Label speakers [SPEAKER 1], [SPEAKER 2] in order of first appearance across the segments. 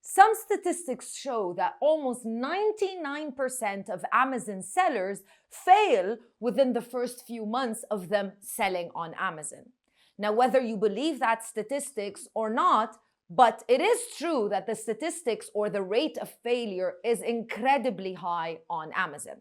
[SPEAKER 1] Some statistics show that almost 99% of Amazon sellers fail within the first few months of them selling on Amazon. Now, whether you believe that statistics or not, but it is true that the statistics or the rate of failure is incredibly high on Amazon.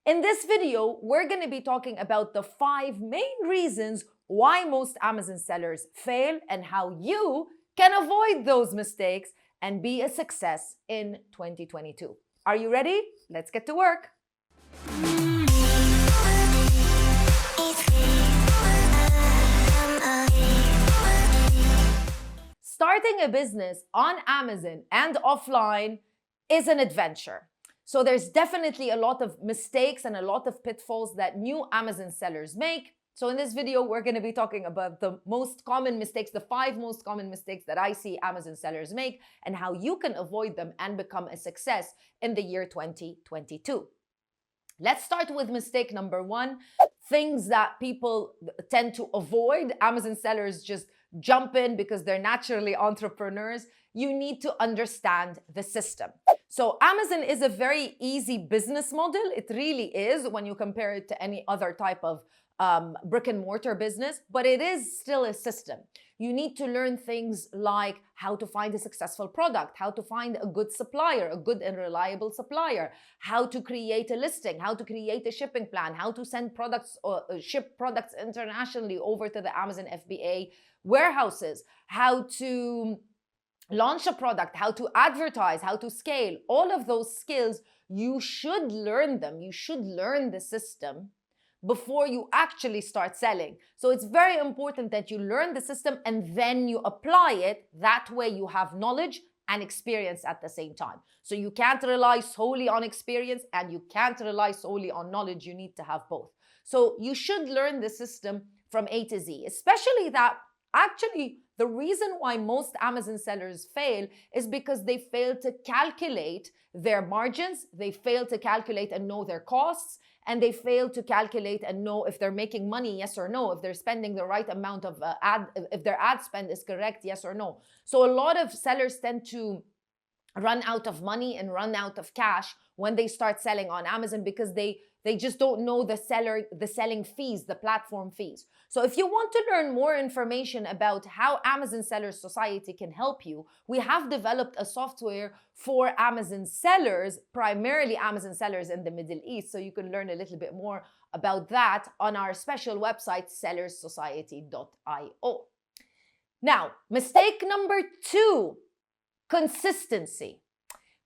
[SPEAKER 1] In this video, we're going to be talking about the 5 main reasons why most Amazon sellers fail and how you can avoid those mistakes and be a success in 2022. Are you ready? Let's get to work. Starting a business on Amazon and offline is an adventure. So there's definitely a lot of mistakes and a lot of pitfalls that new Amazon sellers make. So in this video, we're going to be talking about the most common mistakes, the 5 most common mistakes that I see Amazon sellers make and how you can avoid them and become a success in the year 2022. Let's start with mistake number 1, things that people tend to avoid. Amazon sellers just jump in because they're naturally entrepreneurs. You need to understand the system. So Amazon is a very easy business model. It really is when you compare it to any other type of brick and mortar business, but it is still a system. You need to learn things like how to find a successful product, how to find a good supplier, a good and reliable supplier, how to create a listing, how to create a shipping plan, how to send products or ship products internationally over to the Amazon FBA warehouses, how to launch a product, how to advertise, how to scale. All of those skills, you should learn them. You should learn the system before you actually start selling. So it's very important that you learn the system and then you apply it. That way you have knowledge and experience at the same time. So you can't rely solely on experience and you can't rely solely on knowledge. You need to have both. So you should learn the system from A to Z, especially that actually the reason why most Amazon sellers fail is because they fail to calculate their margins, they fail to calculate and know their costs, and they fail to calculate and know if they're making money, yes or no, if they're spending the right amount of if their ad spend is correct, yes or no. So a lot of sellers tend to run out of money and run out of cash when they start selling on Amazon because they just don't know the selling fees, the platform fees. So if you want to learn more information about how Amazon Sellers Society can help you, we have developed a software for Amazon sellers, primarily Amazon sellers in the Middle East. So you can learn a little bit more about that on our special website, sellerssociety.io. Now, mistake number 2, consistency.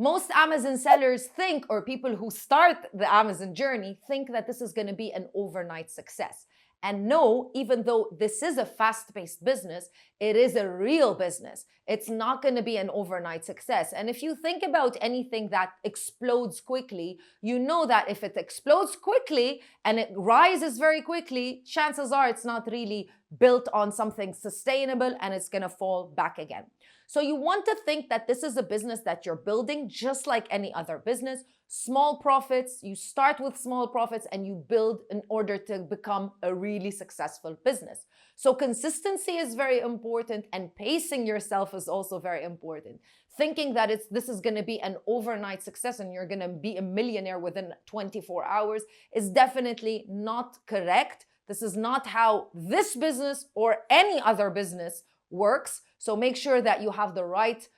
[SPEAKER 1] Most Amazon sellers think, or people who start the Amazon journey, think that this is going to be an overnight success. And no, even though this is a fast-paced business, it is a real business. It's not going to be an overnight success. And if you think about anything that explodes quickly, you know that if it explodes quickly and it rises very quickly, chances are it's not really built on something sustainable and it's going to fall back again. So you want to think that this is a business that you're building just like any other business. Small profits, you start with small profits and you build in order to become a really successful business. So consistency is very important and pacing yourself is also very important. Thinking that this is going to be an overnight success and you're going to be a millionaire within 24 hours is definitely not correct. This is not how this business or any other business works. So make sure that you have the right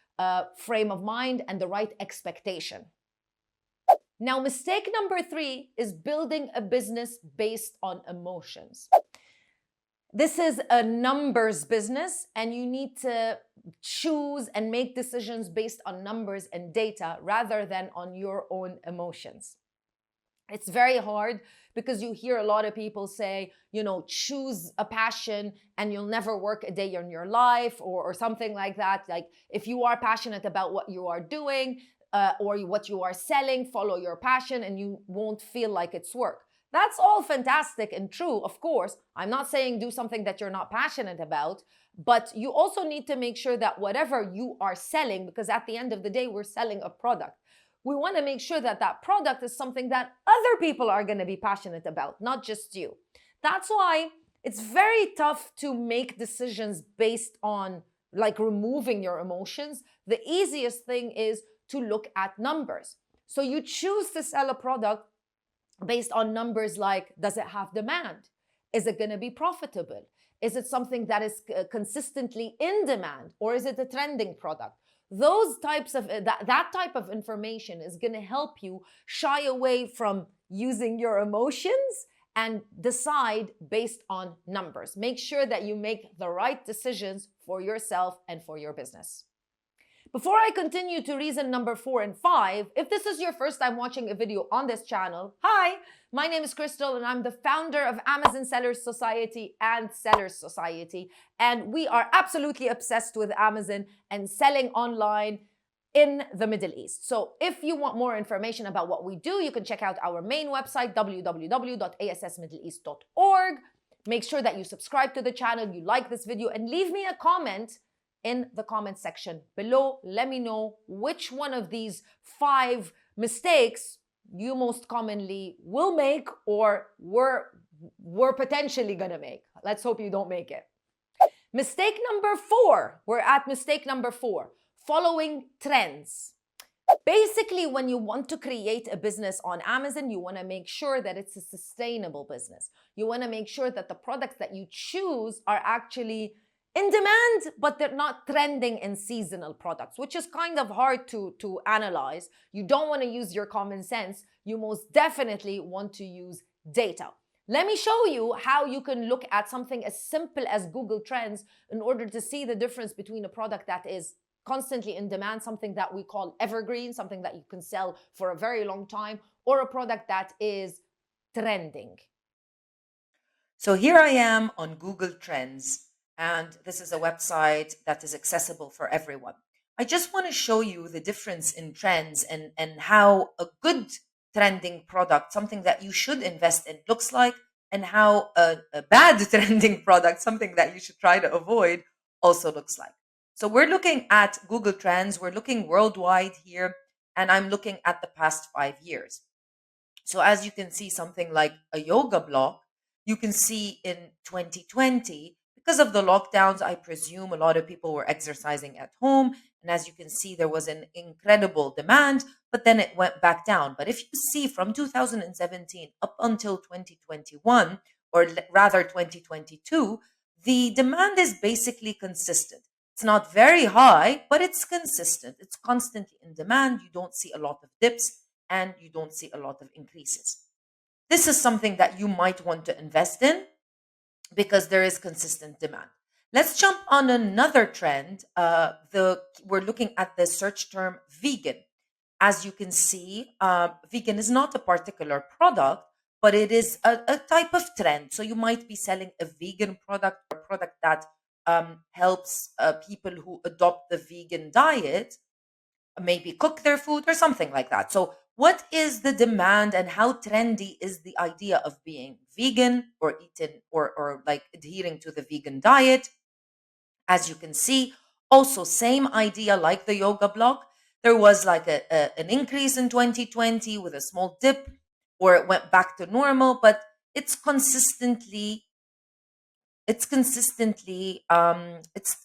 [SPEAKER 1] frame of mind and the right expectation. Now, mistake number 3 is building a business based on emotions. This is a numbers business and you need to choose and make decisions based on numbers and data rather than on your own emotions. It's very hard because you hear a lot of people say, you know, choose a passion and you'll never work a day in your life or something like that. Like if you are passionate about what you are doing or what you are selling, follow your passion and you won't feel like it's work. That's all fantastic and true, of course. I'm not saying do something that you're not passionate about, but you also need to make sure that whatever you are selling, because at the end of the day, we're selling a product. We want to make sure that that product is something that other people are going to be passionate about, not just you. That's why it's very tough to make decisions based on like removing your emotions, the easiest thing is to look at numbers. So you choose to sell a product based on numbers like, does it have demand? Is it going to be profitable? Is it something that is consistently in demand, or is it a trending product? Those types of that type of information is going to help you shy away from using your emotions and decide based on numbers. Make sure that you make the right decisions for yourself and for your business. Before I continue to reason number 4 and 5, if this is your first time watching a video on this channel, hi, my name is Crystal and I'm the founder of Amazon Sellers Society and Sellers Society. And we are absolutely obsessed with Amazon and selling online in the Middle East. So if you want more information about what we do, you can check out our main website, www.assmiddleeast.org. Make sure that you subscribe to the channel, you like this video, and leave me a comment in the comment section below. Let me know which one of these 5 mistakes you most commonly will make or were potentially gonna make. Let's hope you don't make it. Mistake number 4. We're at mistake number 4. Following trends. Basically, when you want to create a business on Amazon, you want to make sure that it's a sustainable business. You want to make sure that the products that you choose are actually in demand, but they're not trending in seasonal products, which is kind of hard to analyze. You don't want to use your common sense. You most definitely want to use data. Let me show you how you can look at something as simple as Google Trends in order to see the difference between a product that is constantly in demand, something that we call evergreen, something that you can sell for a very long time, or a product that is trending.
[SPEAKER 2] So here I am on Google Trends, and this is a website that is accessible for everyone. I just want to show you the difference in trends and how a good trending product, something that you should invest in, looks like, and how a bad trending product, something that you should try to avoid, also looks like. So we're looking at Google Trends, we're looking worldwide here, and I'm looking at the past 5 years. So as you can see, something like a yoga blog, you can see in 2020, because of the lockdowns, I presume a lot of people were exercising at home. And as you can see, there was an incredible demand, but then it went back down. But if you see from 2017 up until 2021, or rather 2022, the demand is basically consistent. It's not very high, but it's consistent. It's constantly in demand. You don't see a lot of dips and you don't see a lot of increases. This is something that you might want to invest in because there is consistent demand. Let's jump on another trend. We're looking at the search term vegan. As you can see, vegan is not a particular product, but it is a type of trend. So you might be selling a vegan product, or a product that helps people who adopt the vegan diet maybe cook their food or something like that. So what is the demand and how trendy is the idea of being vegan or eating or like adhering to the vegan diet? As you can see, also same idea like the yoga blog. There was like an increase in 2020 with a small dip, or it went back to normal, but it's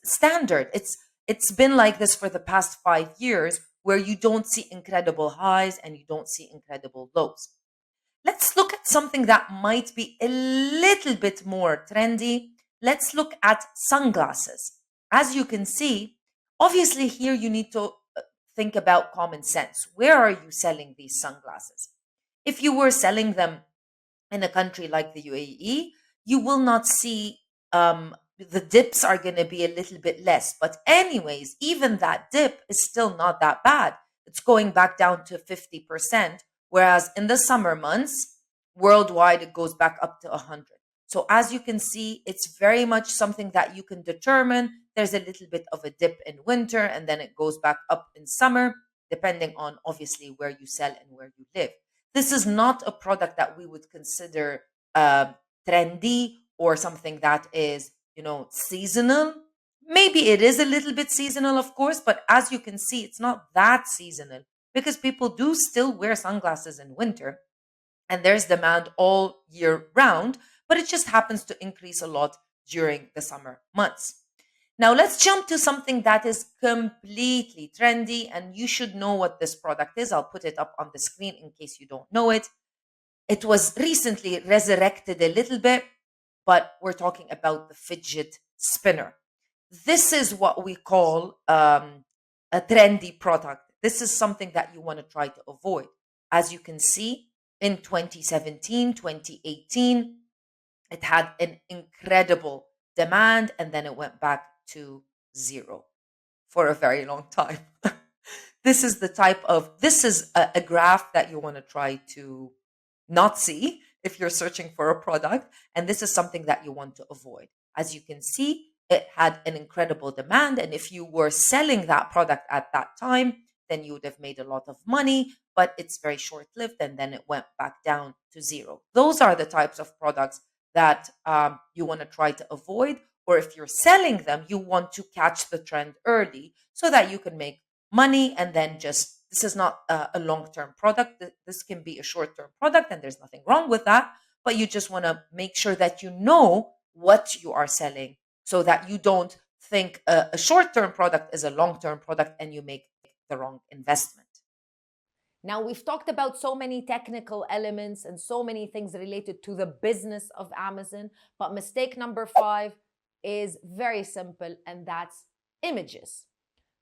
[SPEAKER 2] standard. It's been like this for the past 5 years, where you don't see incredible highs and you don't see incredible lows. Let's look at something that might be a little bit more trendy. Let's look at sunglasses. As you can see, obviously here you need to think about common sense. Where are you selling these sunglasses? If you were selling them in a country like the UAE, you will not see the dips are going to be a little bit less. But anyways, even that dip is still not that bad. It's going back down to 50%, whereas in the summer months, worldwide, it goes back up to 100. So as you can see, it's very much something that you can determine. There's a little bit of a dip in winter, and then it goes back up in summer, depending on obviously where you sell and where you live. This is not a product that we would consider trendy or something that is, seasonal. Maybe it is a little bit seasonal, of course, but as you can see, it's not that seasonal because people do still wear sunglasses in winter and there's demand all year round, but it just happens to increase a lot during the summer months. Now let's jump to something that is completely trendy, and you should know what this product is. I'll put it up on the screen in case you don't know it. It was recently resurrected a little bit, but we're talking about the fidget spinner. This is what we call a trendy product. This is something that you want to try to avoid. As you can see, in 2017, 2018, it had an incredible demand, and then it went back to zero for a very long time. This is a graph that you want to try to not see if you're searching for a product. And this is something that you want to avoid. As you can see, it had an incredible demand. And if you were selling that product at that time, then you would have made a lot of money, but it's very short lived. And then it went back down to zero. Those are the types of products that you want to try to avoid. Or if you're selling them, you want to catch the trend early so that you can make money. And then this is not a long-term product. This can be a short-term product, and there's nothing wrong with that. But you just want to make sure that you know what you are selling so that you don't think a short-term product is a long-term product and you make the wrong investment.
[SPEAKER 1] Now, we've talked about so many technical elements and so many things related to the business of Amazon, but mistake number 5 is very simple, and that's images.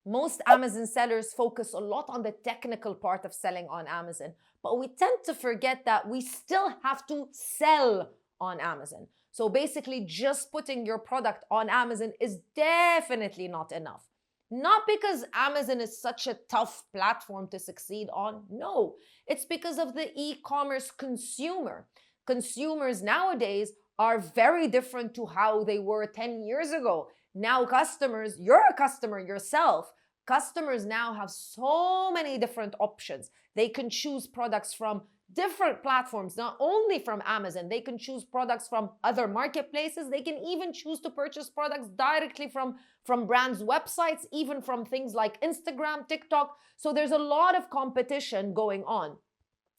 [SPEAKER 1] Most Amazon sellers focus a lot on the technical part of selling on Amazon, but we tend to forget that we still have to sell on Amazon. So basically, just putting your product on Amazon is definitely not enough. Not because Amazon is such a tough platform to succeed on. No, it's because of the e-commerce consumer. Consumers nowadays are very different to how they were 10 years ago. Now customers, you're a customer yourself. Customers now have so many different options. They can choose products from different platforms, not only from Amazon. They can choose products from other marketplaces. They can even choose to purchase products directly from brands' websites, even from things like Instagram, TikTok. So there's a lot of competition going on.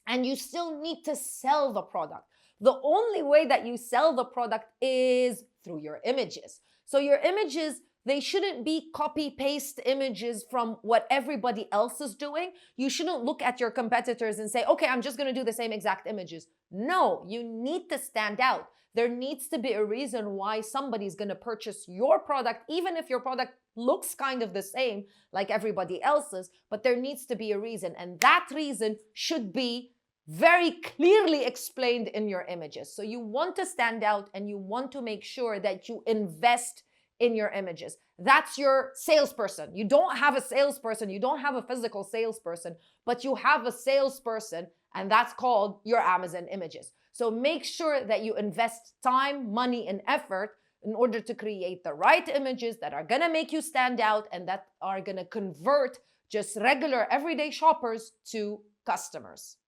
[SPEAKER 1] And you still need to sell the product. The only way that you sell the product is through your images. So your images, they shouldn't be copy-paste images from what everybody else is doing. You shouldn't look at your competitors and say, okay, I'm just going to do the same exact images. No, you need to stand out. There needs to be a reason why somebody's going to purchase your product, even if your product looks kind of the same like everybody else's, but there needs to be a reason. And that reason should be very clearly explained in your images. So you want to stand out, and you want to make sure that you invest in your images. That's your salesperson. You don't have a salesperson. You don't have a physical salesperson, but you have a salesperson, and that's called your Amazon images. So make sure that you invest time, money, and effort in order to create the right images that are going to make you stand out and that are going to convert just regular everyday shoppers to customers.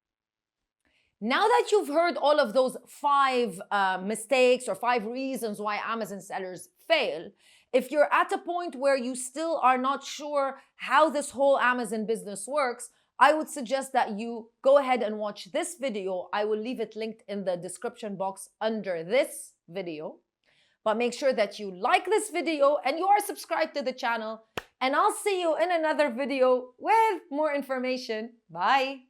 [SPEAKER 1] Now that you've heard all of those 5 mistakes or 5 reasons why Amazon sellers fail, if you're at a point where you still are not sure how this whole Amazon business works, I would suggest that you go ahead and watch this video. I will leave it linked in the description box under this video. But make sure that you like this video and you are subscribed to the channel. And I'll see you in another video with more information. Bye.